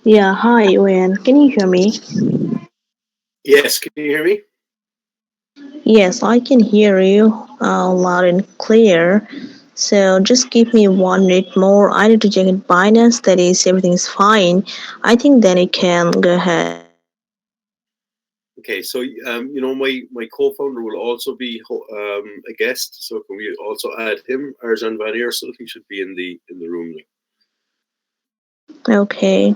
Yeah, hi, Owen. Can you hear me? Yes, can you hear me? Yes, I can hear you loud and clear. So just give me 1 minute more. I need to check in Binance. That is, everything's fine. I think then you can go ahead. Okay, so my co-founder will also be a guest. So can we also add him, Arjan Van Eersel? He should be in the room. Okay.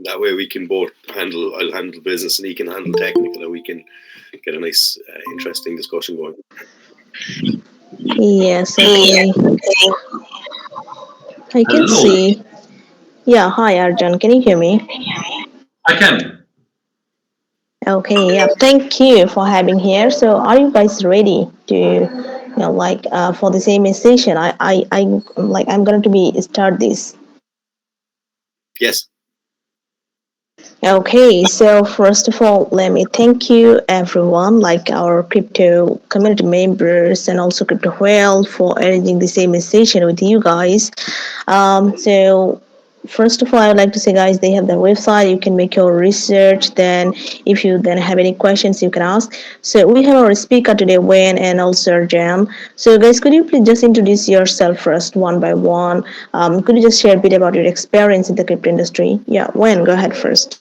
That way we can both handle. I'll handle business and he can handle technical, and we can get a nice, interesting discussion going. Yes, okay. Yes, okay. I can Hello, see. Yeah, hi, Arjun. Can you hear me? I can. Okay, yeah, thank you for having here. So, are you guys ready to, for the same session? I'm going to be start this. Yes. Okay, so first of all, let me thank you everyone, like our crypto community members and also crypto whale for arranging the same session with you guys. So first of all, I would like to say, guys, they have the website. You can make your research. Then, if you then have any questions, you can ask. So we have our speaker today, Wayne, and also Jam. So guys, could you please just introduce yourself first, one by one? Could you just share a bit about your experience in the crypto industry? Yeah, Wayne, go ahead first.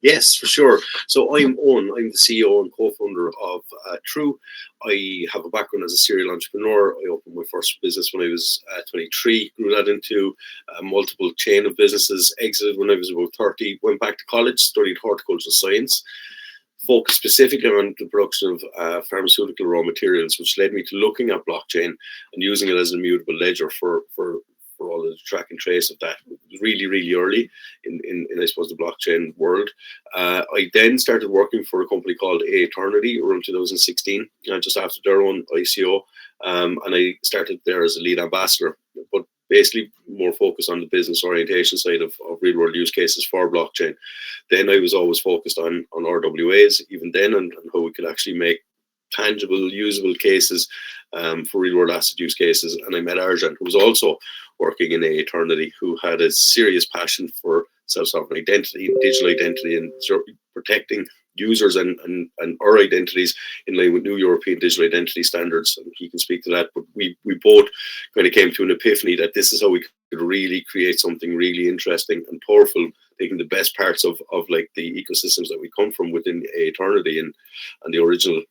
Yes, for sure. So I'm Owen. I'm the CEO and co-founder of TRRUE. I have a background as a serial entrepreneur. I opened my first business when I was 23, grew that into a multiple chain of businesses, exited when I was about 30, went back to college, studied horticultural science, focused specifically on the production of pharmaceutical raw materials, which led me to looking at blockchain and using it as an immutable ledger for all the track and trace of that. It was really, really early in I suppose, the blockchain world. I then started working for a company called Eternity around 2016, just after their own ICO. And I started there as a lead ambassador, but basically more focused on the business orientation side of real world use cases for blockchain. Then I was always focused on RWAs, even then, and how we could actually make tangible, usable cases for real world asset use cases. And I met Arjan, who was also working in Eternity, who had a serious passion for self-sovereign identity, digital identity, and protecting users and our identities in line with new European digital identity standards. And he can speak to that. But we both kind of came to an epiphany that this is how we could really create something really interesting and powerful, taking the best parts of like the ecosystems that we come from within Eternity and the original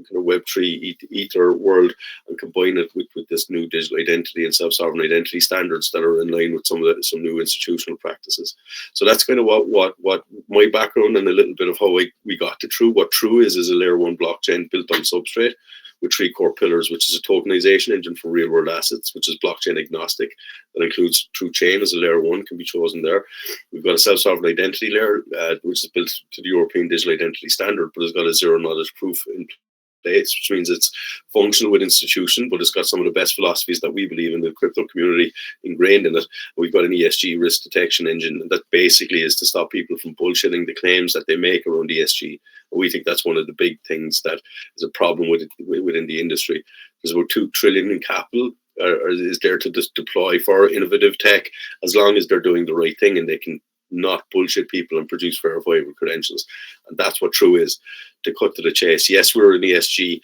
kind of Web3 ether world, and combine it with this new digital identity and self-sovereign identity standards that are in line with some new institutional practices. So that's kind of what my background and a little bit of how we got to TRRUE. What TRRUE is a layer one blockchain built on Substrate with three core pillars, which is a tokenization engine for real world assets, which is blockchain agnostic. That includes TRRUE Chain as a layer one, can be chosen there. We've got a self-sovereign identity layer, which is built to the European digital identity standard, but it's got a zero knowledge proof in place, which means it's functional with institution, but it's got some of the best philosophies that we believe in the crypto community ingrained in it. We've got an ESG risk detection engine that basically is to stop people from bullshitting the claims that they make around ESG. We think that's one of the big things that is a problem within the industry. There's about 2 trillion in capital is there to just deploy for innovative tech, as long as they're doing the right thing and they can not bullshit people and produce verifiable credentials. And that's what TRRUE is. To cut to the chase, yes, we're an ESG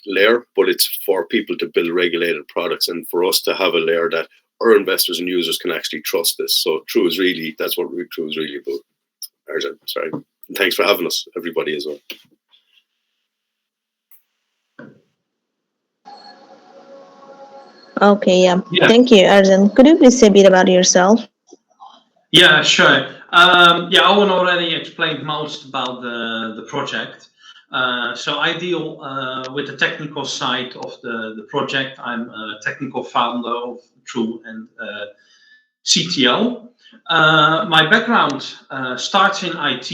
layer, but it's for people to build regulated products and for us to have a layer that our investors and users can actually trust this. So TRRUE is really, that's what TRRUE is really about. Arjan, sorry. And thanks for having us, everybody, as well. Okay, yeah. Yeah, Thank you, Arjun. Could you please say a bit about yourself? yeah, sure. Yeah, Owen already explained most about the project. So I deal with the technical side of the project. I'm a technical founder of TRRUE and CTO. My background starts in IT,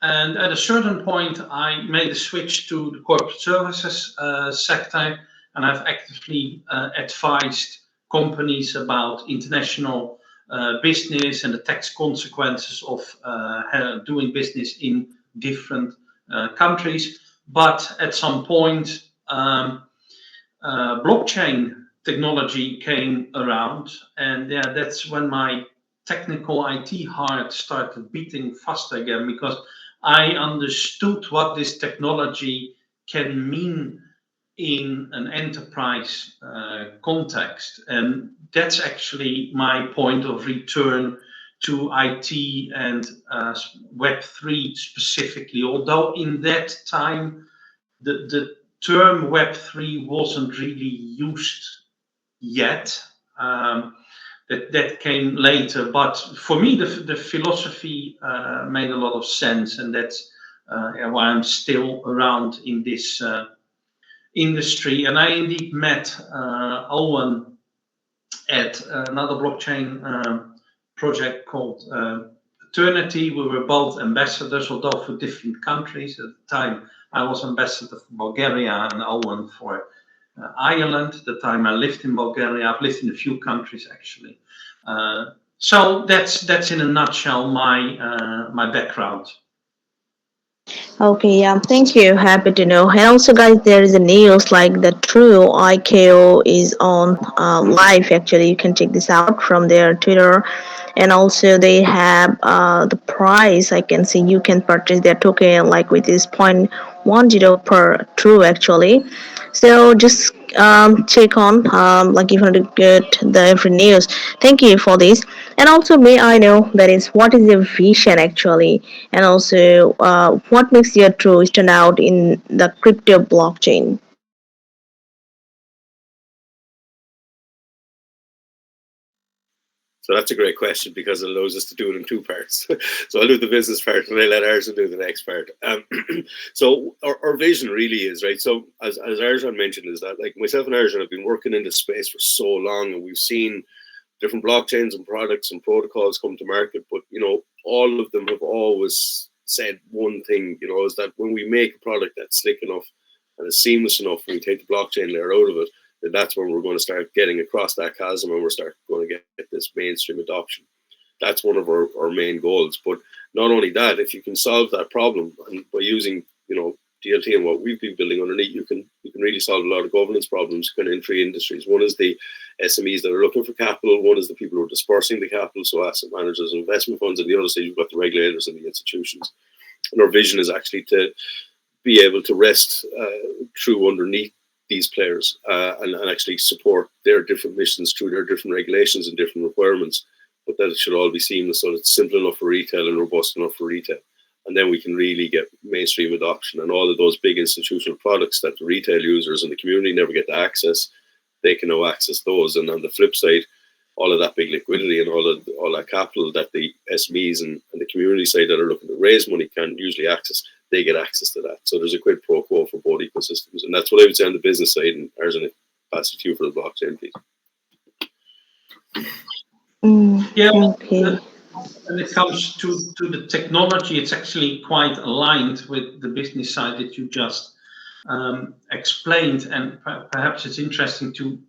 and at a certain point, I made a switch to the corporate services sector, and I've actively advised companies about international business and the tax consequences of doing business in different countries. But at some point, blockchain technology came around, and yeah, that's when my technical IT heart started beating faster again, because I understood what this technology can mean in an enterprise context. And that's actually my point of return to IT and Web3 specifically. Although in that time, the term Web3 wasn't really used yet. That came later, but for me, the philosophy made a lot of sense, and that's why I'm still around in this industry. And I indeed met Owen at another blockchain project called Eternity. We were both ambassadors, although for different countries. At the time, I was ambassador for Bulgaria and Owen for Ireland. At the time I lived in Bulgaria. I've lived in a few countries actually. So that's in a nutshell my background. Okay, yeah, thank you. Happy to know. And also, guys, there is a news like the TRUE ICO is on live. Actually, you can check this out from their Twitter, and also they have the price. I can see you can purchase their token like with this 0.10 per TRUE actually. So just check on like if you want to get the every news. Thank you for this. And also, may I know that is what is your vision actually, and also what makes your TRUE stand out in the crypto blockchain? So that's a great question because it allows us to do it in two parts. So I'll do the business part and I'll let Arjan do the next part. So our vision really is, right? So as Arjan mentioned, is that like myself and Arjan have been working in this space for so long, and we've seen different blockchains and products and protocols come to market. But, you know, all of them have always said one thing, you know, is that when we make a product that's slick enough and is seamless enough, and we take the blockchain layer out of it, that's when we're going to start getting across that chasm and we're going to get this mainstream adoption. That's one of our main goals. But not only that, if you can solve that problem, and by using, you know, DLT and what we've been building underneath, you can really solve a lot of governance problems kind of in three industries. One is the SMEs that are looking for capital. One is the people who are dispersing the capital, so asset managers and investment funds. And the other side, you've got the regulators and the institutions. And our vision is actually to be able to rest through underneath these players and actually support their different missions through their different regulations and different requirements, but that it should all be seamless so that it's simple enough for retail and robust enough for retail. And then we can really get mainstream adoption, and all of those big institutional products that the retail users and the community never get to access, they can now access those. And on the flip side, all of that big liquidity and all that capital that the SMEs and the community side that are looking to raise money can usually access, they get access to that. So there's a quid pro quo for both ecosystems. And that's what I would say on the business side. And Arjan, pass it to you for the blockchain, please. Yeah, Okay. when it comes to the technology, it's actually quite aligned with the business side that you just explained. And perhaps it's interesting to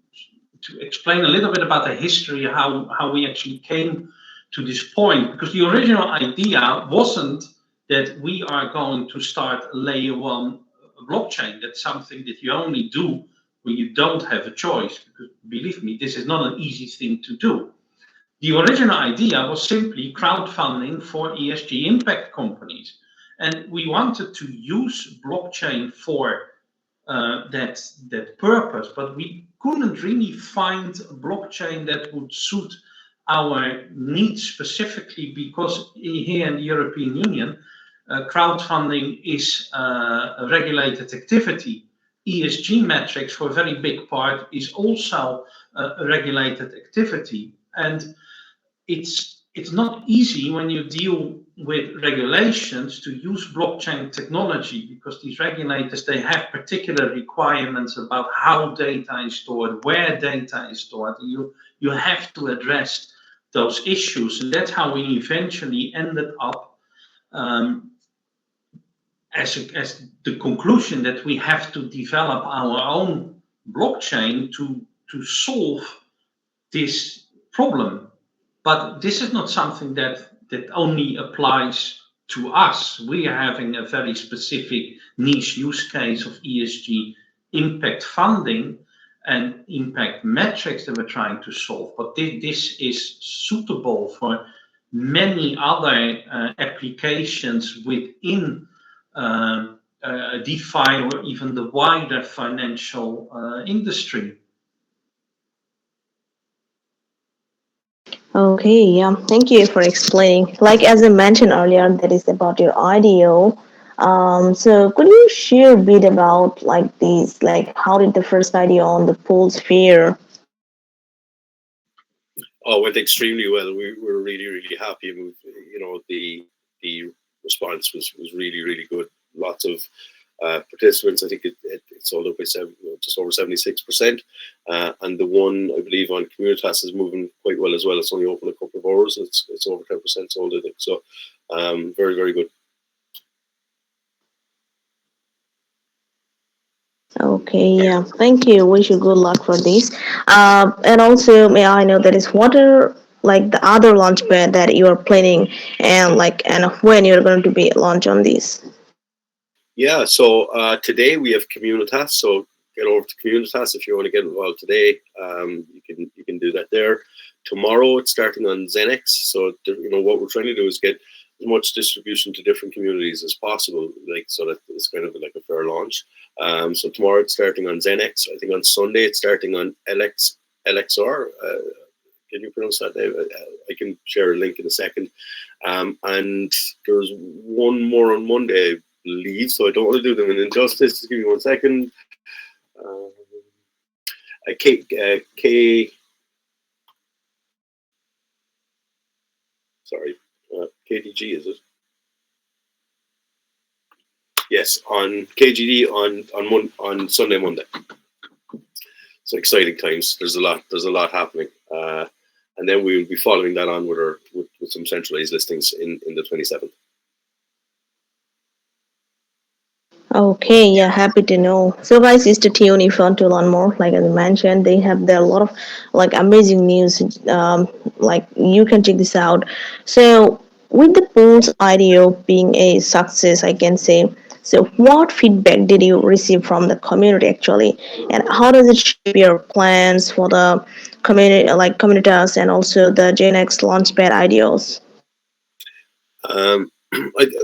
explain a little bit about the history, how we actually came to this point, because the original idea wasn't that we are going to start a layer one blockchain. That's something that you only do when you don't have a choice, because believe me, this is not an easy thing to do. The original idea was simply crowdfunding for ESG impact companies. And we wanted to use blockchain for that purpose, but we couldn't really find a blockchain that would suit our needs specifically, because here in the European Union, crowdfunding is a regulated activity. ESG metrics, for a very big part, is also a regulated activity. And it's not easy when you deal with regulations to use blockchain technology, because these regulators, they have particular requirements about how data is stored, where data is stored. You have to address those issues, and that's how we eventually ended up as the conclusion that we have to develop our own blockchain to solve this problem. But this is not something that only applies to us. We are having a very specific niche use case of ESG impact funding. and impact metrics that we're trying to solve. But this is suitable for many other applications within DeFi or even the wider financial industry. Okay, yeah. Thank you for explaining. Like as I mentioned earlier, that is about your IDO. So could you share a bit about like these, like how did the first IDO on the Pulse fare? Oh, it went extremely well. We were really, really happy. You know, the response was really, really good. Lots of participants. I think it sold up by just over 76%. And the one I believe on Communitas is moving quite well as well. It's only open a couple of hours. It's over 10% sold, I think. So very, very good. Okay, yeah. Thank you. Wish you good luck for this. And also, may I know that is what are like the other launchpad that you are planning, and like and when you're going to be launch on this? Yeah, so today we have Communitas. So get over to Communitas if you want to get involved today. You can do that there. Tomorrow it's starting on Zenex. So you know what we're trying to do is get as much distribution to different communities as possible, like so that it's kind of like a fair launch. So tomorrow it's starting on Zenex. I think on Sunday it's starting on LXR. Can you pronounce that name? I can share a link in a second. And there's one more on Monday, I believe, so I don't want to do them an injustice. Just give me 1 second. KDG, is it? Yes, on KGD on Sunday, Monday. So exciting times. There's a lot happening. And then we will be following that on with some centralized listings in the 27th. Okay, yeah, happy to know. So guys, stay tuned if you want to learn more. Like as I mentioned, they have there a lot of like amazing news. Like you can check this out. So with the Pulse IDO being a success, I can say. So what feedback did you receive from the community actually, and how does it shape your plans for the community, like communitas, and also the JNX Launchpad IDOs?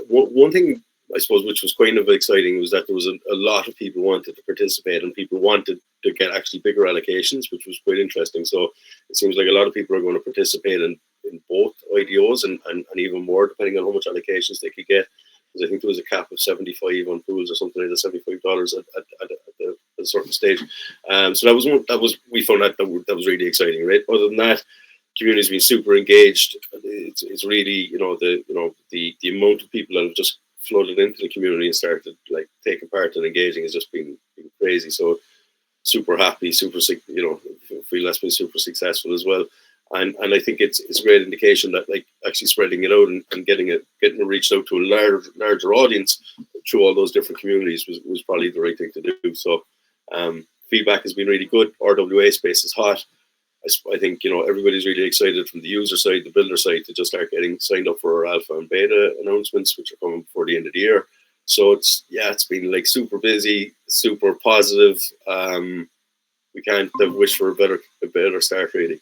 One thing I suppose which was kind of exciting was that there was a lot of people wanted to participate and people wanted to get actually bigger allocations, which was quite interesting. So it seems like a lot of people are going to participate in both IDOs and even more depending on how much allocations they could get. Because I think there was a cap of 75 on pools or something like that, $75 at a certain stage. So we found that was really exciting, right? Other than that, community's been super engaged. It's really the amount of people that have just flooded into the community and started like taking part and engaging has just been crazy. So super happy, feel that's been super successful as well. And I think it's a great indication that like actually spreading it out and getting it reached out to a larger audience through all those different communities was probably the right thing to do. So feedback has been really good. RWA space is hot. I think everybody's really excited from the user side, the builder side, to just start getting signed up for our alpha and beta announcements, which are coming before the end of the year. So it's been like super busy, super positive. We can't wish for a better start, really.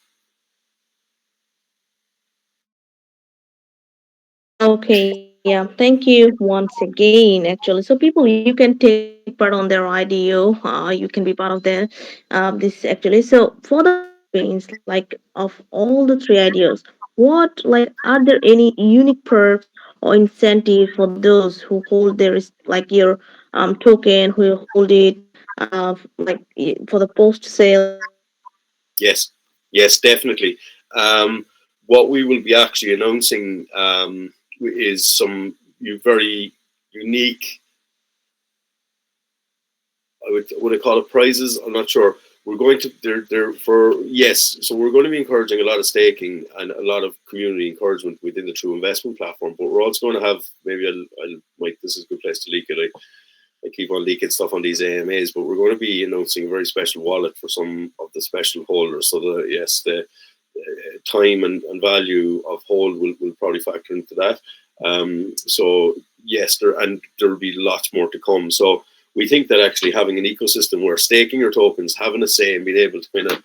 Okay, yeah. Thank you once again. Actually, so people, you can take part on their IDO. You can be part of this actually. So for the participants, like of all the three IDOs, what like are there any unique perks or incentive for those who hold their like your token, who hold it for the post sale? Yes, definitely. What we will be actually announcing is some very unique, would I call it prizes? I'm not sure. We're going to so we're going to be encouraging a lot of staking and a lot of community encouragement within the TRRUE investment platform. But we're also going to have, maybe Mike, this is a good place to leak it. I keep on leaking stuff on these AMAs, but we're going to be announcing a very special wallet for some of the special holders. So the time and value of hold will probably factor into that. So yes, there will be lots more to come. So we think that actually having an ecosystem where staking your tokens, having a say, and being able to kind of,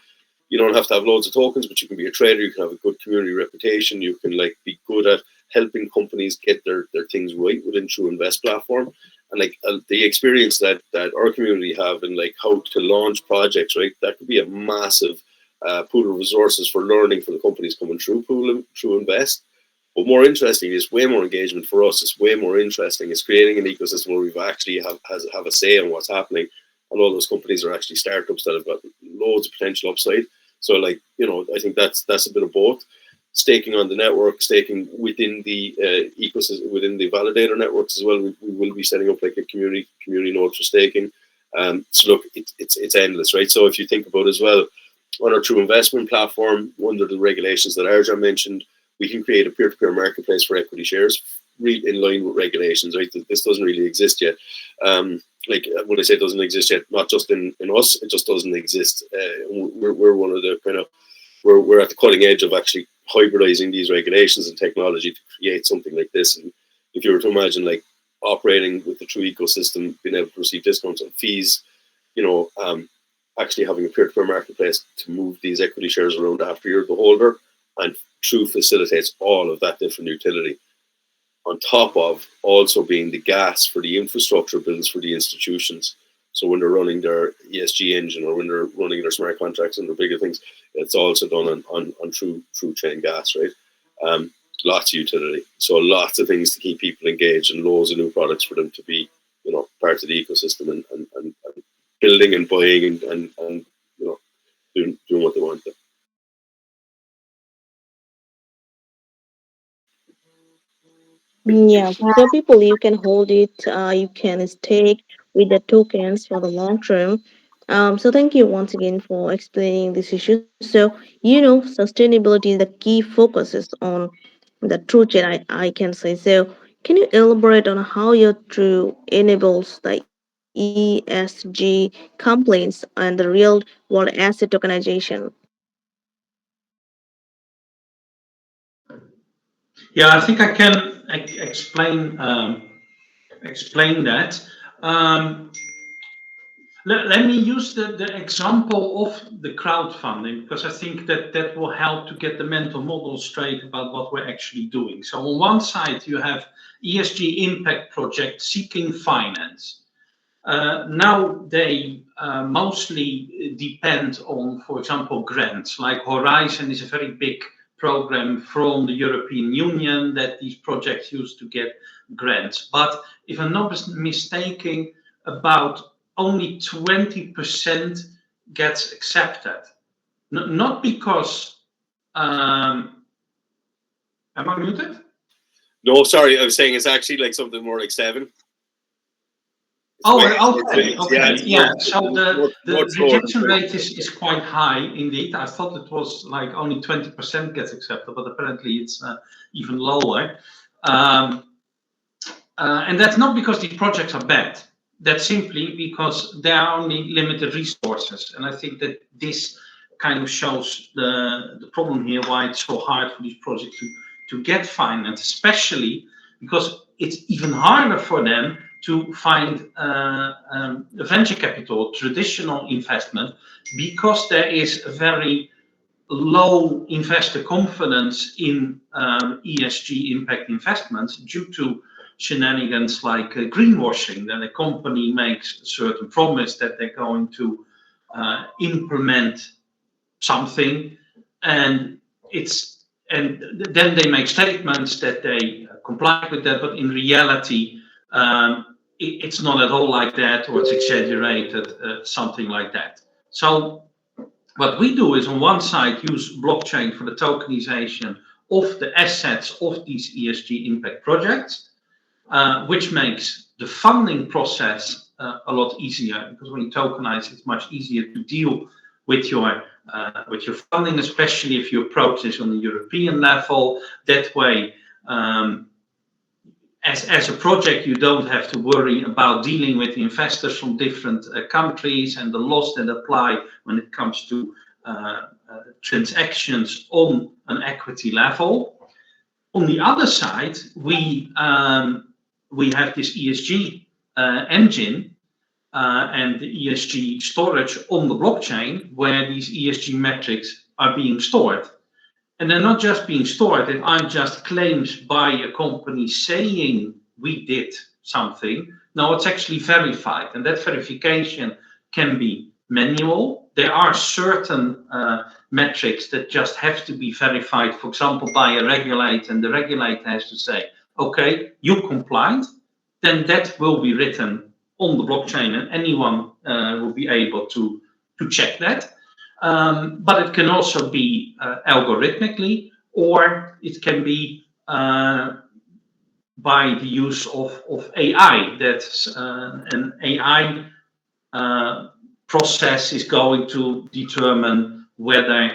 you don't have to have loads of tokens, but you can be a trader, you can have a good community reputation, you can like be good at helping companies get their things right within TRRUE Invest platform. And like the experience that our community have in like how to launch projects, right? That could be a massive pool of resources for learning for the companies coming through TRRUE Invest. But more interesting is way more engagement for us. It's way more interesting. It's creating an ecosystem where we've actually have a say in what's happening. And all those companies are actually startups that have got loads of potential upside. So like, you know, I think that's a bit of both. Staking on the network, staking within the ecosystem, within the validator networks as well. We will be setting up like a community node for staking. So look, it's endless, right? So if you think about as well, on our TRRUE investment platform, under the regulations that Arjan mentioned, we can create a peer-to-peer marketplace for equity shares, in line with regulations, right? This doesn't really exist yet. Like when I say it doesn't exist yet, not just in us, it just doesn't exist. We're one of the kind of, we're at the cutting edge of actually hybridizing these regulations and technology to create something like this. And if you were to imagine like operating with the TRRUE ecosystem, being able to receive discounts on fees, you know, actually having a peer-to-peer marketplace to move these equity shares around after you're the holder, and TRRUE facilitates all of that different utility, on top of also being the gas for the infrastructure builds for the institutions. So when they're running their ESG engine, or when they're running their smart contracts and their bigger things, it's also done on TRRUE chain gas, right? Lots of utility. So lots of things to keep people engaged, and loads of new products for them to be, you know, part of the ecosystem and building and buying and you know, doing what they want to. Yeah, so people, you can hold it, you can stake with the tokens for the long term. So thank you once again for explaining this issue. So, sustainability is the key focuses on the true chain, I can say. So can you elaborate on how your true enables the ESG complaints and the real world asset tokenization? Yeah, I think I can explain that. Um, let me use the example of the crowdfunding, because I think that will help to get the mental model straight about what we're actually doing. So on one side, you have ESG impact projects seeking finance. Now they mostly depend on, for example, grants. Like Horizon is a very big program from the European Union that these projects use to get grants. But if I'm not mistaken, about only 20% gets accepted. Not because, am I muted? No, sorry, I was saying it's actually like something more like 7. Okay. Yeah. Much, So the much lower than rejection 20. rate is quite high indeed. I thought it was like only 20% gets accepted, but apparently it's even lower. And that's not because these projects are bad. That's simply because there are only limited resources. And I think that this kind of shows the problem here, why it's so hard for these projects to get finance, especially because it's even harder for them to find venture capital, traditional investment, because there is a very low investor confidence in ESG impact investments due to shenanigans like greenwashing. That a company makes a certain promise that they're going to implement something, and then they make statements that they comply with that, but in reality, it's not at all like that, or it's exaggerated, something like that. So what we do is, on one side, use blockchain for the tokenization of the assets of these ESG impact projects, which makes the funding process a lot easier, because when you tokenize, it's much easier to deal with your funding, especially if you approach this on the European level. That way, as a project, you don't have to worry about dealing with investors from different countries and the laws that apply when it comes to transactions on an equity level. On the other side, we have this ESG engine and the ESG storage on the blockchain, where these ESG metrics are being stored. And they're not just being stored, they aren't just claims by a company saying we did something. No, it's actually verified, and that verification can be manual. There are certain metrics that just have to be verified, for example, by a regulator, and the regulator has to say, okay, you complied, then that will be written on the blockchain, and anyone will be able to check that. But it can also be algorithmically, or it can be by the use of AI. That's an AI process is going to determine whether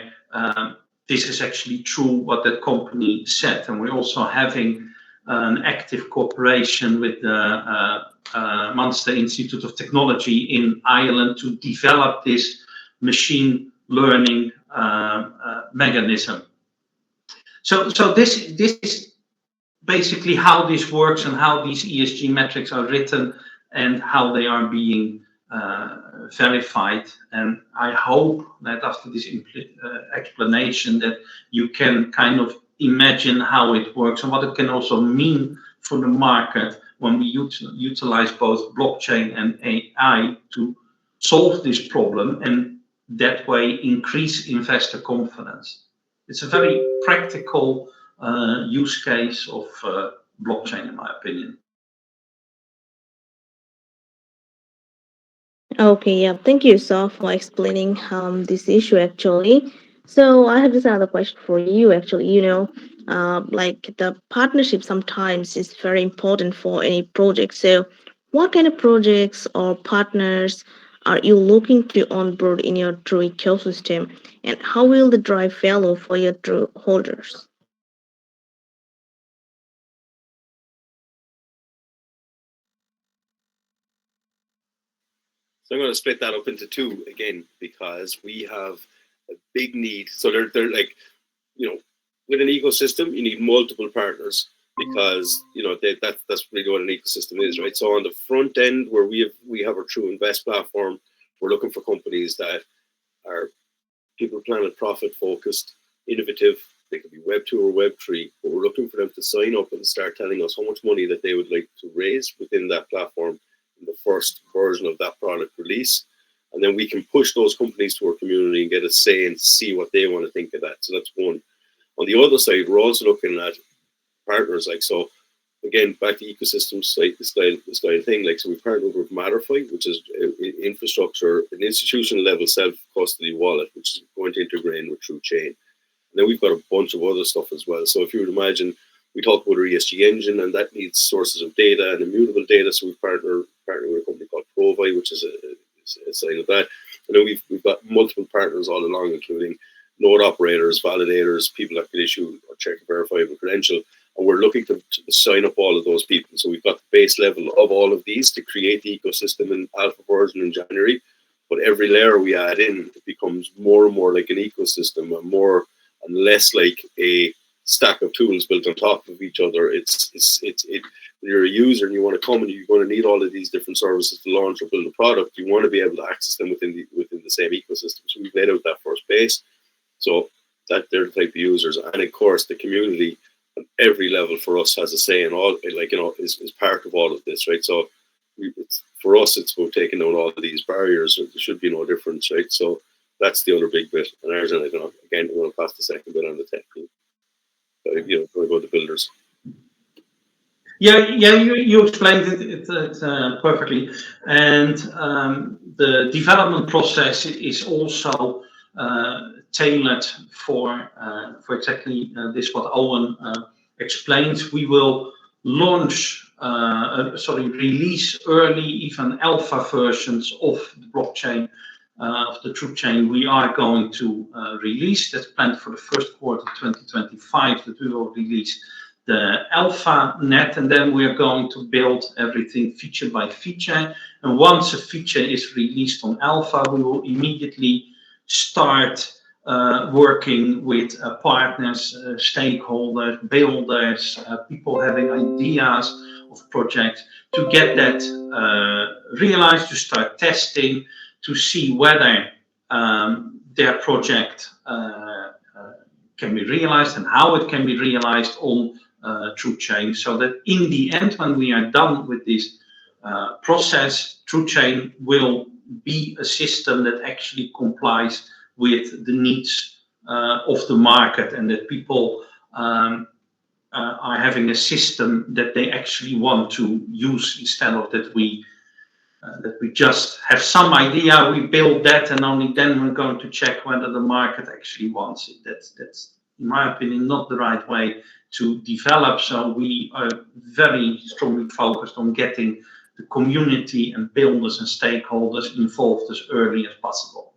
this is actually true what that company said. And we're also having an active cooperation with the Munster Institute of Technology in Ireland to develop this machine learning mechanism. So this is basically how this works and how these ESG metrics are written and how they are being verified. And I hope that after this explanation that you can kind of imagine how it works and what it can also mean for the market when we utilize both blockchain and AI to solve this problem and that way increase investor confidence. It's a very practical use case of blockchain, in my opinion. Okay, yeah. Thank you, Saw, for explaining this issue actually. So I have this other question for you actually. Like the partnership sometimes is very important for any project. So what kind of projects or partners are you looking to onboard in your True ecosystem, and how will they drive value for your True holders? So I'm going to split that up into two again because we have a big need. So they're like, with an ecosystem, you need multiple partners because that's really what an ecosystem is, right? So on the front end, where we have our TRRUE Invest platform, we're looking for companies that are people, planet, profit focused, innovative. They could be Web 2 or Web 3, but we're looking for them to sign up and start telling us how much money that they would like to raise within that platform in the first version of that product release. And then we can push those companies to our community and get a say and see what they want to think of that. So that's one. On the other side, we're also looking at partners so again, back to ecosystem style thing. So we partnered with Matterify, which is infrastructure, an institutional level self-custody wallet, which is going to integrate in with TRRUE Chain. And then we've got a bunch of other stuff as well. So if you would imagine, we talk about our ESG engine, and that needs sources of data and immutable data. So we partner with a company called Provide, which is a side of that. And then we've got multiple partners all along, including node operators, validators, people that could issue or check a verifiable credential. And we're looking to sign up all of those people. So we've got the base level of all of these to create the ecosystem in alpha version in January. But every layer we add in, it becomes more and more like an ecosystem and more and less like a stack of tools built on top of each other. You're a user and you want to come and you're going to need all of these different services to launch or build a product. You want to be able to access them within the same ecosystem. So we've laid out that first base. So that they're the type of users. And of course, the community at every level for us has a say in all, is part of all of this, right? So for us, it's about taking down all of these barriers. There should be no difference, right? So that's the other big bit. And Arjun, again, we're going to pass the second bit on the tech team. Going to go to builders. Yeah, you explained it perfectly. And the development process is also tailored for exactly this what Owen explained. We will release early, even alpha versions of the blockchain, of the TRRUE chain. We are going to release. That's planned for the first quarter 2025 that we will release the alpha net, and then we are going to build everything feature by feature. And once a feature is released on alpha, we will immediately start working with partners, stakeholders, builders, people having ideas of projects, to get that realized, to start testing, to see whether their project can be realized and how it can be realized on TRRUE Chain, so that in the end, when we are done with this process, TRRUE Chain will be a system that actually complies with the needs of the market, and that people are having a system that they actually want to use, instead of that we just have some idea, we build that, and only then we're going to check whether the market actually wants it. That's in my opinion not the right way to develop. So we are very strongly focused on getting the community and builders and stakeholders involved as early as possible.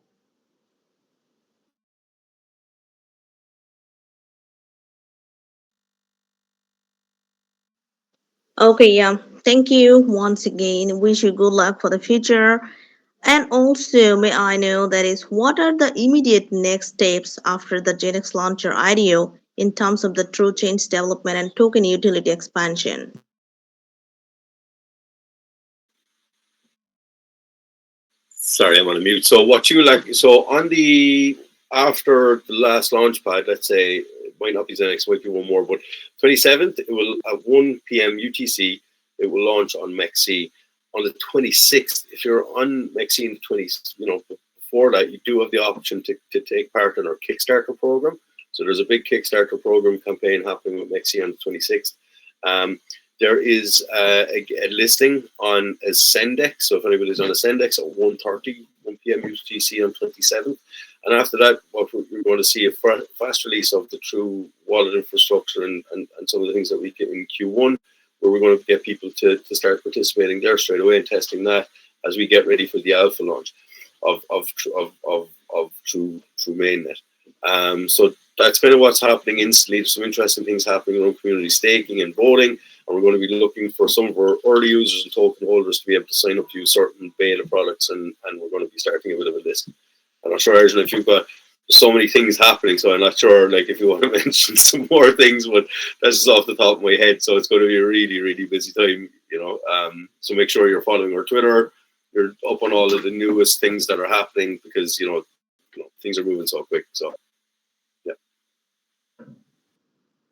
Okay, yeah. Thank you once again. Wish you good luck for the future. And also, may I know that is what are the immediate next steps after the Genex launcher IDO in terms of the TRRUE Chain's development and token utility expansion? Sorry, I'm on a mute. So what you like? So on the after the last launch pad, let's say it might not be the next, might be one more, but 27th, it will at 1 p.m. UTC. It will launch on MEXC. On the 26th, if you're on MEXC in the 20s, before that, you do have the option to take part in our Kickstarter program. So there's a big Kickstarter program campaign happening with MEXC on the 26th. There is a listing on a Sendex. So if anybody's on a Sendex at 1 p.m. UTC on 27th. And after that, what we're going to see a fast release of the TRRUE wallet infrastructure and some of the things that we get in Q1, where we're going to get people to start participating there straight away and testing that as we get ready for the alpha launch of TRRUE Mainnet. So that's kind of what's happening instantly. There's some interesting things happening around community staking and voting. And we're going to be looking for some of our early users and token holders to be able to sign up to use certain beta products, and we're going to be starting a bit of a list. I'm not sure, Arjun, if you've got so many things happening, so I'm not sure if you want to mention some more things, but that's just off the top of my head. So it's going to be a really, really busy time, so make sure you're following our Twitter, you're up on all of the newest things that are happening, because things are moving so quick. So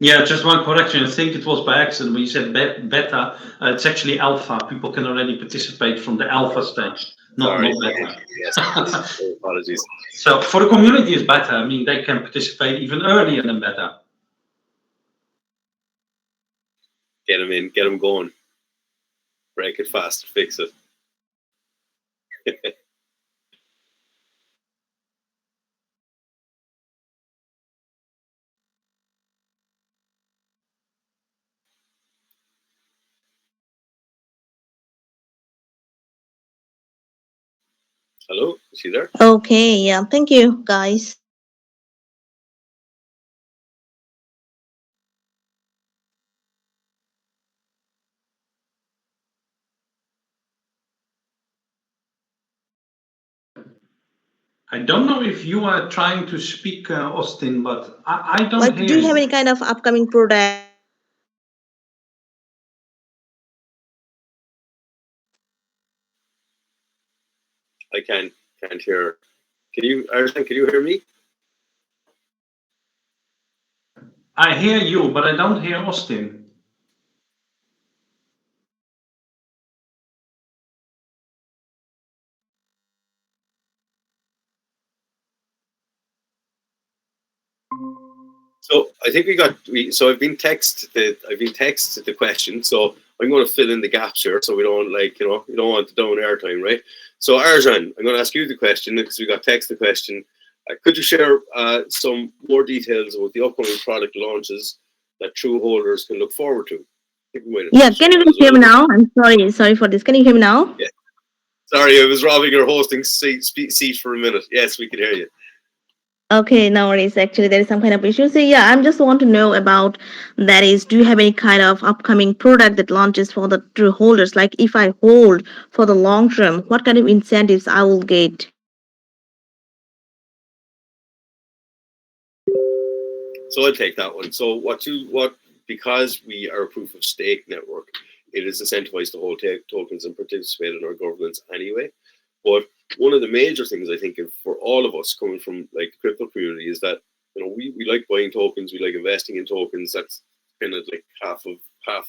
yeah, just one correction. I think it was by accident when you said beta. It's actually alpha. People can already participate from the alpha stage, not beta. Yes, apologies. So for the community, it's beta. I mean, they can participate even earlier than beta. Get them in, get them going. Break it fast, fix it. Hello, is she there? Okay, yeah. Thank you, guys. I don't know if you are trying to speak, Austin, but I don't Like, hear do you have you. any kind of upcoming product? I can't hear. Can you, Arjun, can you hear me? I hear you, but I don't hear Austin. So I think so I've been texted the question, so I'm going to fill in the gaps here, so we don't you don't want to down airtime, right? So Arjun, I'm going to ask you the question because we got text the question. Could you share some more details about the upcoming product launches that TRRUE holders can look forward to? Yeah, can you hear me now? I'm sorry for this. Can you hear me now? Yeah. Sorry, I was robbing your hosting seat for a minute. Yes, we can hear you. Okay, no worries. Actually, there is some kind of issue. So yeah, I'm just want to know about that is, do you have any kind of upcoming product that launches for the TRRUE holders? Like if I hold for the long term, what kind of incentives I will get? So I'll take that one. So because we are a proof of stake network, it is incentivized to hold tokens and participate in our governance anyway. But one of the major things I think for all of us coming from like the crypto community is that we like buying tokens, we like investing in tokens. That's kind of like half of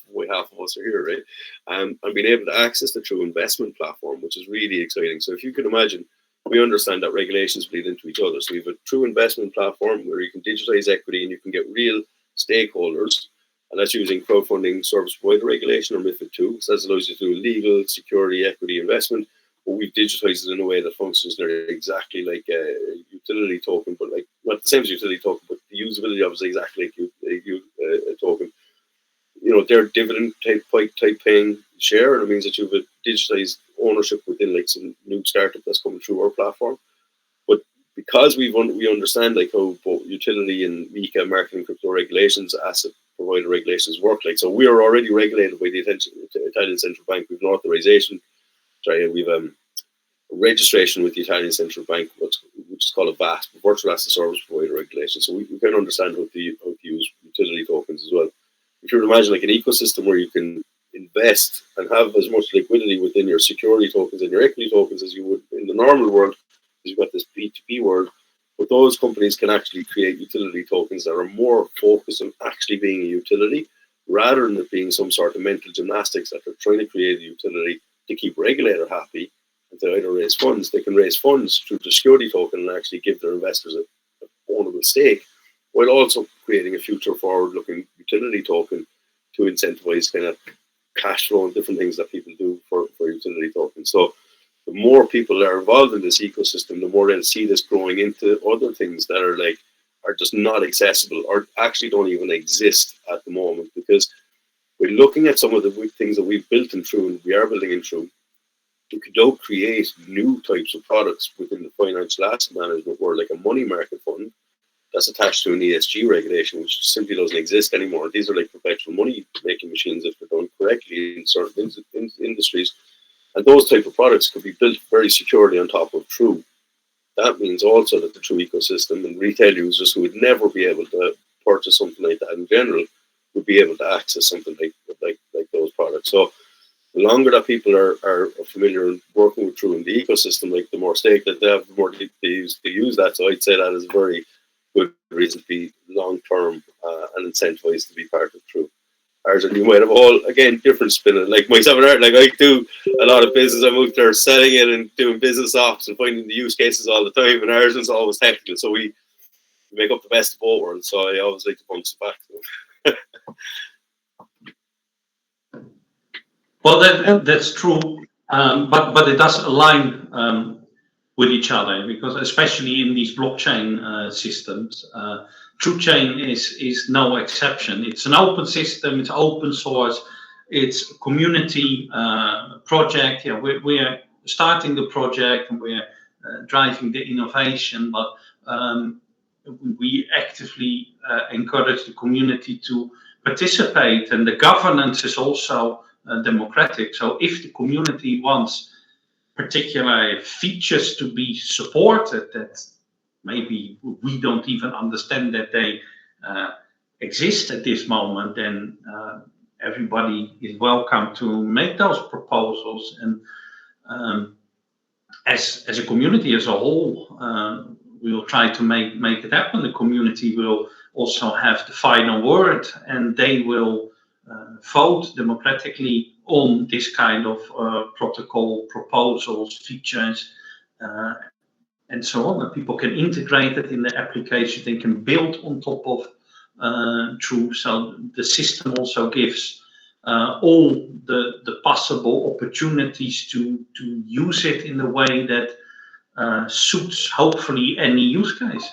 why half of us are here, right? And being able to access the TRRUE investment platform, which is really exciting. So if you can imagine, we understand that regulations bleed into each other. So we have a TRRUE investment platform where you can digitize equity and you can get real stakeholders, and that's using crowdfunding service provider regulation or MiFID II. So that allows you to do legal, security, equity investment. But we've digitized it in a way that functions exactly like a utility token, but like not the same as utility token, but the usability of it is exactly like a token. They're dividend type paying share, and it means that you have a digitized ownership within like some new startup that's coming through our platform. But because we understand like how both utility and MiCA, market and crypto regulations, asset provider regulations work, like so we are already regulated by the Italian Central Bank. We've an authorization. We've a registration with the Italian Central Bank, which is called a VAS, Virtual Asset Service Provider Regulation. So we can understand how to use utility tokens as well. If you imagine like an ecosystem where you can invest and have as much liquidity within your security tokens and your equity tokens as you would in the normal world, because you've got this P2P world, but those companies can actually create utility tokens that are more focused on actually being a utility rather than it being some sort of mental gymnastics that they're trying to create a utility to keep regulator happy and to either raise funds. They can raise funds through the security token and actually give their investors a ownable stake, while also creating a future forward-looking utility token to incentivize kind of cash flow and different things that people do for utility tokens. So the more people that are involved in this ecosystem, the more they'll see this growing into other things that are just not accessible or actually don't even exist at the moment. Because we're looking at some of the things that we've built in TRRUE and we are building in TRRUE. You could now create new types of products within the financial asset management world, like a money market fund that's attached to an ESG regulation, which simply doesn't exist anymore. These are like perpetual money making machines if they're done correctly in certain industries. And those type of products could be built very securely on top of TRRUE. That means also that the TRRUE ecosystem and retail users who would never be able to purchase something like that in general would be able to access something like those products. So the longer that people are familiar and working with TRRUE in the ecosystem, like the more stake that they have, the more they use that. So I'd say that is a very good reason to be long term and incentivized to be part of TRRUE. Arjun, you might have a whole, again, different spin. Like myself and Art, like I do a lot of business. I'm out there selling it and doing business ops and finding the use cases all the time. And Arjun's always technical. So we make up the best of both worlds. So I always like to bounce back. Well, that's true, but it does align with each other, because especially in these blockchain systems, TRUE Chain is no exception. It's an open system. It's open source. It's a community project. Yeah, we're starting the project and we're driving the innovation, but we actively encourage the community to participate, and the governance is also democratic. So if the community wants particular features to be supported that maybe we don't even understand that they exist at this moment, then everybody is welcome to make those proposals. And as a community as a whole, we will try to make it happen. The community will also have the final word, and they will vote democratically on this kind of protocol proposals, features, and so on. And people can integrate it in the application. They can build on top of TRRUE. So the system also gives all the possible opportunities to use it in a way that suits hopefully any use case.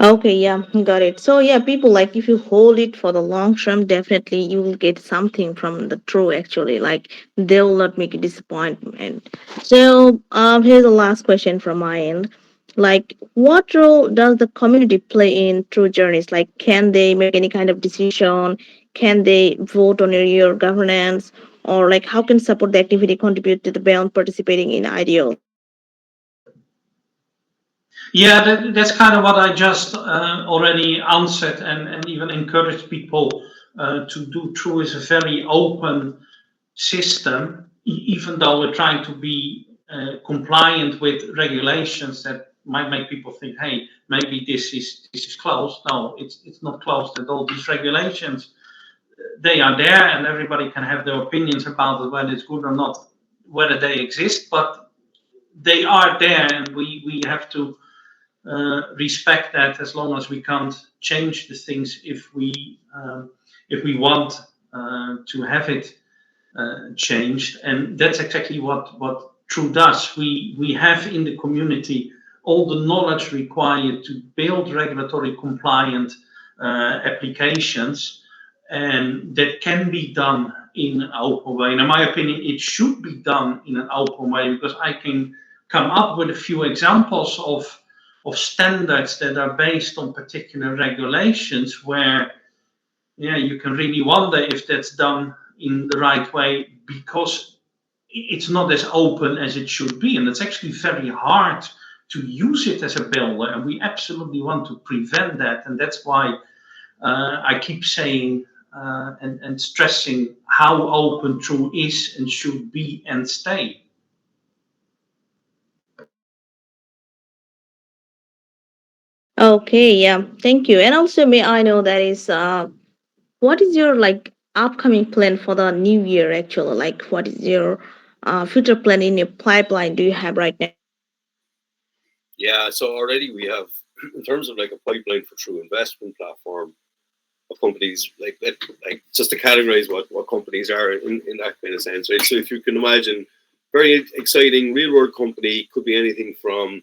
Okay, yeah, got it. So yeah, people, like if you hold it for the long term, definitely you will get something from the TRRUE actually. Like they will not make a disappointment. So here's the last question from my end. Like what role does the community play in TRRUE journeys? Like can they make any kind of decision? Can they vote on your governance? Or like how can support the activity contribute to the beyond participating in ideals? Yeah, that's kind of what I just already answered, and even encouraged people to do. TRRUE is a very open system, even though we're trying to be compliant with regulations that might make people think, hey, maybe this is closed. No, it's not closed at all. These regulations, they are there, and everybody can have their opinions about it, whether it's good or not, whether they exist, but they are there, and we have to respect that, as long as we can't change the things if we want to have it changed. And that's exactly what TRRUE does. We have in the community all the knowledge required to build regulatory compliant applications, and that can be done in an open way. And in my opinion, it should be done in an open way, because I can come up with a few examples of standards that are based on particular regulations where, yeah, you can really wonder if that's done in the right way, because it's not as open as it should be, and it's actually very hard to use it as a builder, and we absolutely want to prevent that. And that's why I keep saying and stressing how open TRRUE is and should be and stay. Okay, yeah, thank you. And also, may I know that is what is your like upcoming plan for the new year? Actually, like what is your future plan in your pipeline? Do you have right now? Yeah, so already we have, in terms of like a pipeline for TRRUE investment platform of companies, like just to categorize what companies are in that kind of sense, right? So if you can imagine, very exciting real world company could be anything from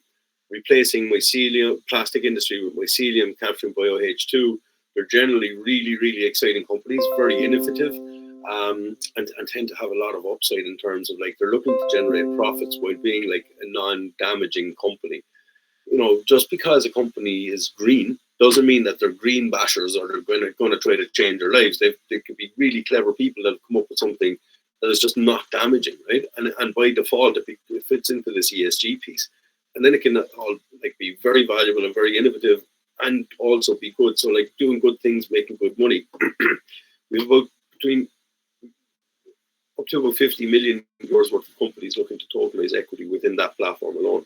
replacing mycelium, plastic industry with mycelium, capturing bio-H2. They're generally really exciting companies, very innovative, and tend to have a lot of upside in terms of like they're looking to generate profits while being like a non-damaging company. You know, just because a company is green doesn't mean that they're green bashers or they're going to try to change their lives. They could be really clever people that have come up with something that is just not damaging, right? And by default, it fits into this ESG piece, and then it can all like be very valuable and very innovative, and also be good. So like doing good things, making good money. We have about between up to about 50 million euros worth of companies looking to tokenize equity within that platform alone.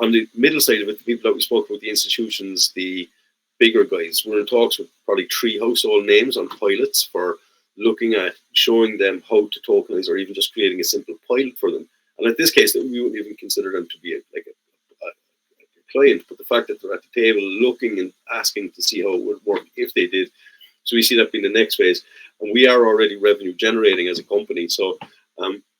On the middle side of it, the people that we spoke about, the institutions, the bigger guys, we're in talks with probably 3 household names on pilots for looking at showing them how to tokenize, or even just creating a simple pilot for them. And in this case, we wouldn't even consider them to be a client, but the fact that they're at the table looking and asking to see how it would work if they did. So we see that being the next phase. And we are already revenue generating as a company. So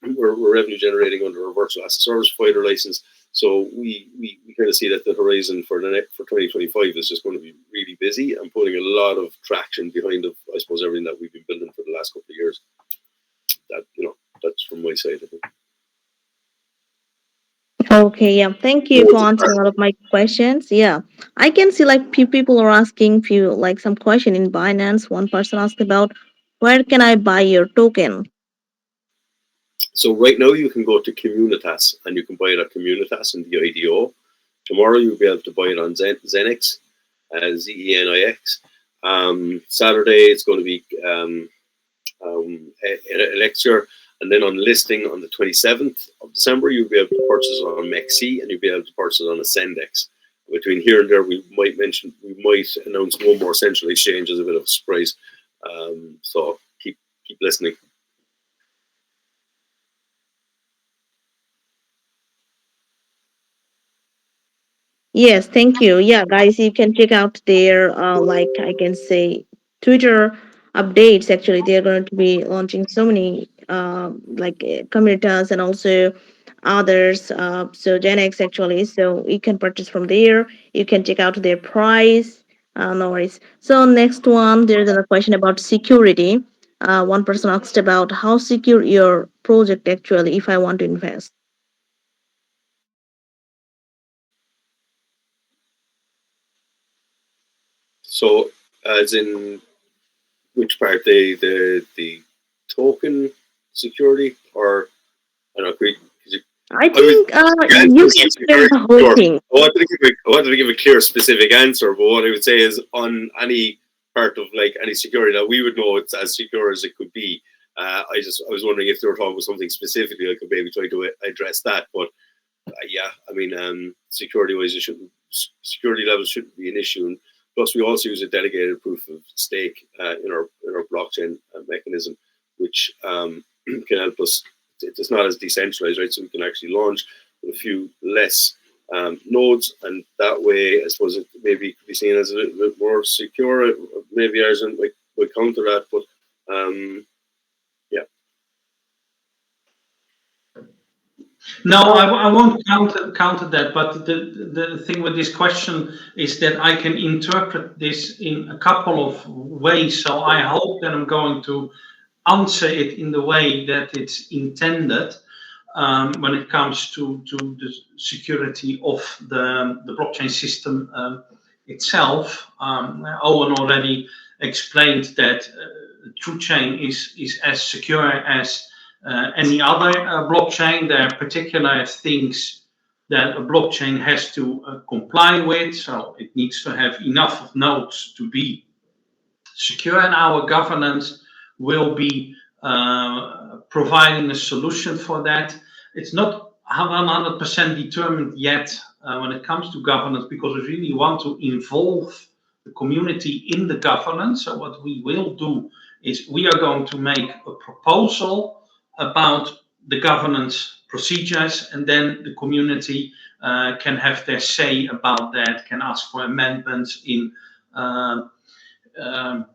we're revenue generating under a virtual asset service provider license. So we kind of see that the horizon for 2025 is just going to be really busy and putting a lot of traction behind, I suppose, everything that we've been building for the last couple of years. That, you know, that's from my side, I think. Okay, yeah. Thank you for answering all of my questions. Yeah, I can see like few people are asking few like some question in Binance. One person asked about where can I buy your token? So right now you can go to Communitas and you can buy it at Communitas in the IDO. Tomorrow you'll be able to buy it on Zenix, Zenix. Saturday it's going to be Elixir, and then on listing on the 27th of December you'll be able to purchase it on MEXC, and you'll be able to purchase it on Ascendex. Between here and there we might announce one more central exchange as a bit of a surprise. So keep listening. Yes, thank you. Yeah, guys, you can check out their like I can say Twitter updates. Actually, they're going to be launching so many communities and also others. So Gen X actually, so you can purchase from there. You can check out their price. No worries. So next one, there's another question about security. One person asked about how secure your project actually if I want to invest. So as in which part, the token security, or I don't know, I I was think the answer you is can actually share very the whole short. thing. I wanted to give a clear, specific answer, but what I would say is on any part of like any security that we would know it's as secure as it could be. I was wondering if they were talking about something specifically, I could maybe try to address that. But yeah, I mean, security wise, security levels shouldn't be an issue. And plus, we also use a delegated proof of stake in our blockchain mechanism, which can help us. It's not as decentralized, right? So we can actually launch with a few less nodes, and that way, I suppose it maybe could be seen as a little bit more secure. Maybe ours would counter that, but yeah. No, Oh, I won't counter that. But the thing with this question is that I can interpret this in a couple of ways. So I hope that I'm going to answer it in the way that it's intended when it comes to the security of the blockchain system itself. Owen already explained that TRUE is as secure as any other blockchain. There are particular things that a blockchain has to comply with. So it needs to have enough of nodes to be secure, and our governance will be providing a solution for that. It's not 100% determined yet when it comes to governance, because we really want to involve the community in the governance. So what we will do is we are going to make a proposal about the governance procedures, and then the community can have their say about that, can ask for amendments in uh, um,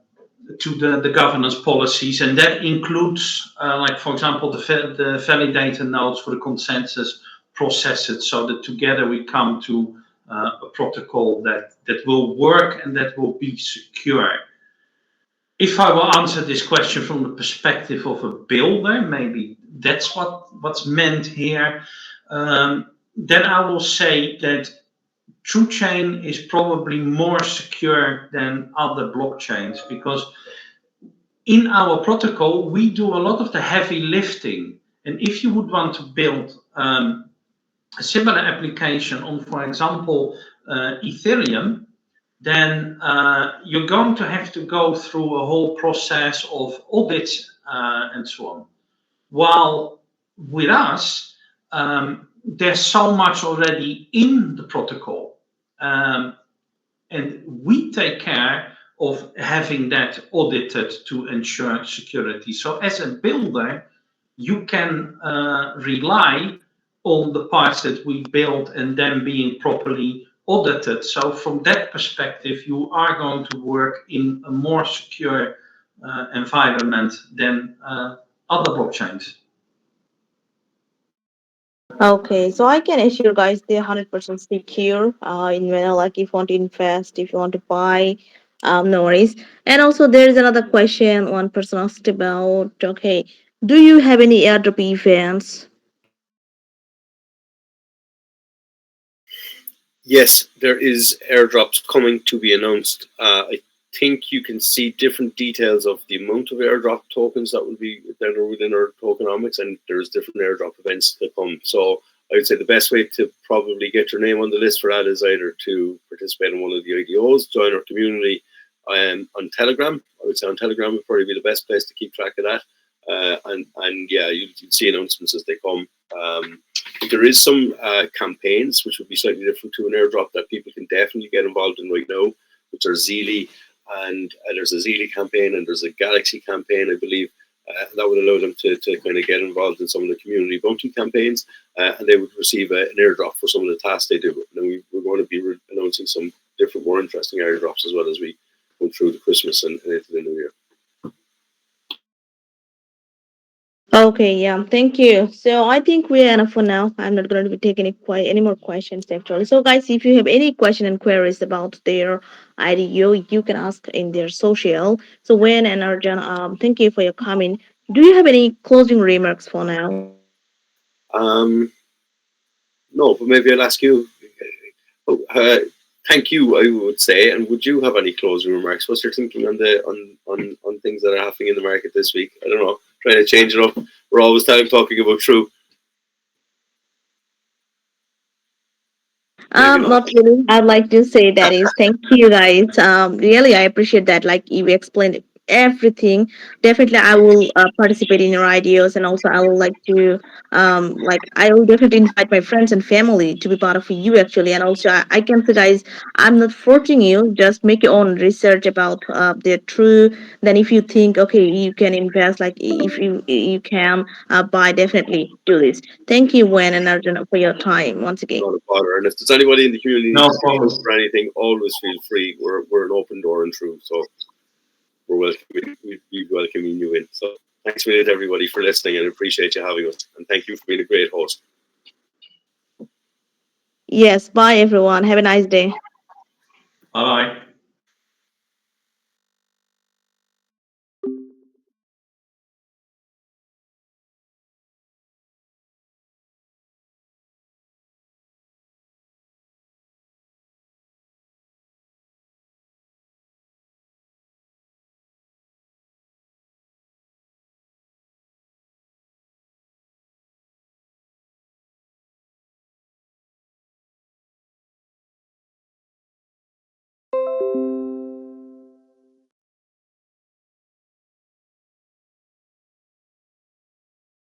to the governance policies, and that includes, like for example, the validator nodes for the consensus processes, so that together we come to a protocol that will work and that will be secure. If I will answer this question from the perspective of a builder, maybe that's what's meant here. Then I will say that TrueChain is probably more secure than other blockchains, because in our protocol we do a lot of the heavy lifting. And if you would want to build a similar application on, for example, Ethereum, then you're going to have to go through a whole process of audits and so on. While with us, there's so much already in the protocol. And we take care of having that audited to ensure security. So as a builder, you can rely on the parts that we build and them being properly audited. So from that perspective, you are going to work in a more secure environment than other blockchains. okay. So I can assure guys they're 100% secure. In when like if you want to invest, if you want to buy, no worries. And also there is another question one person asked about. Okay, do you have any airdrop events? Yes, there is airdrops coming to be announced. I think you can see different details of the amount of airdrop tokens that will be that are within our tokenomics, and there's different airdrop events to come. So I would say the best way to probably get your name on the list for that is either to participate in one of the IDOs, join our community on Telegram. I would say on Telegram would probably be the best place to keep track of that. And yeah, you'll see announcements as they come. There is some campaigns which would be slightly different to an airdrop that people can definitely get involved in right now, which are Zeely, and there's a Zeely campaign and there's a Galaxy campaign, I believe. That would allow them to kind of get involved in some of the community bounty campaigns, and they would receive an airdrop for some of the tasks they do. And we're going to be announcing some different, more interesting airdrops as well as we go through the Christmas and into the New Year. Okay, yeah, thank you. So I think we're enough for now. I'm not going to be taking any more questions actually. So guys, if you have any question and queries about their IDO, you can ask in their social. So Wayne and Arjan, thank you for your comment. Do you have any closing remarks for now? Um, no, but maybe I'll ask you. Oh, thank you, I would say. And would you have any closing remarks? What's your thinking on the on things that are happening in the market this week? I don't know. Trying to change it up. We're always talking about TRRUE. Maybe not. Not really. I'd like to say that is thank you guys. Really, I appreciate that. Like you explained everything. Definitely, I will participate in your ideas, and also I will like to like I will definitely invite my friends and family to be part of you actually. And also, I can say guys, I'm not forcing you. Just make your own research about the true. Then, if you think okay, you can invest. Like if you can buy, definitely do this. Thank you, Wen and Arjun, for your time once again. Not a bother. And if there's anybody in the community No needs problem. for anything, always feel free. We're an open door and TRRUE, so we're we welcoming you in. So thanks a million everybody for listening, and appreciate you having us. And thank you for being a great host. Yes. Bye, everyone. Have a nice day. Bye bye.